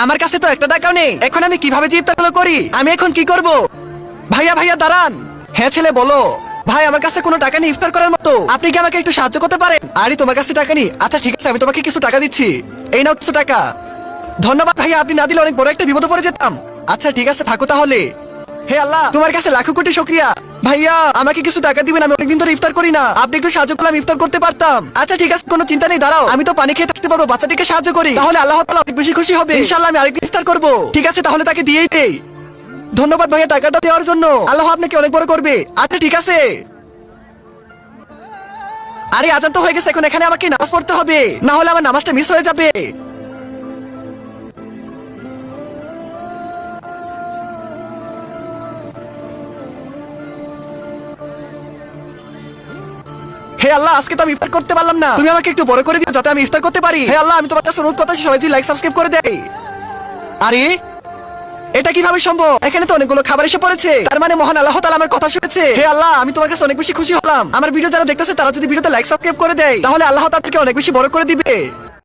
আমার কাছে তো একটা টাকাও নেই, এখন আমি কিভাবে যে ইফতারগুলো করি? আমি এখন কি করব? ভাইয়া ভাইয়া দাঁড়ান। হ্যাঁ ছেলে বলো। ভাই আমার কাছে কোনো টাকা নেই ইফতার করার মতো, আপনি কি আমাকে একটু সাহায্য করতে পারেন? আরে তোমার কাছে টাকা নেই? আচ্ছা ঠিক আছে, আমি তোমাকে কিছু টাকা দিচ্ছি, এই নাও কিছু টাকা। ধন্যবাদ ভাইয়া, আপনি না দিলে অনেক বড় একটা বিপদে পড়ে যেতাম। আচ্ছা ঠিক আছে, থাকো তাহলে। হে আল্লাহ, তোমার কাছে লাখো কোটি শুকরিয়া। ভাইয়া আমাকে কিছু টাকা দিবেন, আমি অনেকদিন ধরে ইফতার করি না, আপনি একটু সাহায্য করলে আমি ইফতার করতে পারতাম। আচ্ছা ঠিক আছে, কোনো চিন্তা নেই, দাঁড়াও, আমি তো পানি খেয়ে থাকতে পারবো, বাচ্চাটিকে সাহায্য করি, তাহলে আল্লাহ তাআলা অনেক বেশি খুশি হবে। ইনশাআল্লাহ আমি আরেকদিন ইফতার করবো। ঠিক আছে তাহলে তাকে দিয়েই দেই। ধন্যবাদ ভাইয়া টাকাটা দেওয়ার জন্য, আল্লাহ আপনাকে অনেক বড় করবে। আচ্ছা ঠিক আছে। আরে আজান তো হয়ে গেছে, এখন এখানে আমাকে নামাজ পড়তে হবে, না হলে আমার নামাজটা মিস হয়ে যাবে। হে আল্লাহ, আজকে তো আমি ইফতার করতে পারলাম না, তুমি আমাকে একটু বড় করে দিও যাতে আমি ইফতার করতে পারি। হে আল্লাহ, আমি তোমার কাছে অনুরোধ করতেছি, সবাই যদি লাইক সাবস্ক্রাইব করে দেয়। আরে এটা কিভাবে সম্ভব? এখানে তো অনেকগুলো খাবার এসে পড়েছে, তার মানে মহান আল্লাহ তাআলা আমার কথা শুনেছে। হে আল্লাহ, আমি তোমার কাছে অনেক বেশি খুশি হলাম। আমার ভিডিও যারা দেখতেছে তারা যদি ভিডিওতে লাইক সাবস্ক্রাইব করে দেয়, তাহলে আল্লাহ তাদেরকে অনেক বেশি বড় করে দিবে।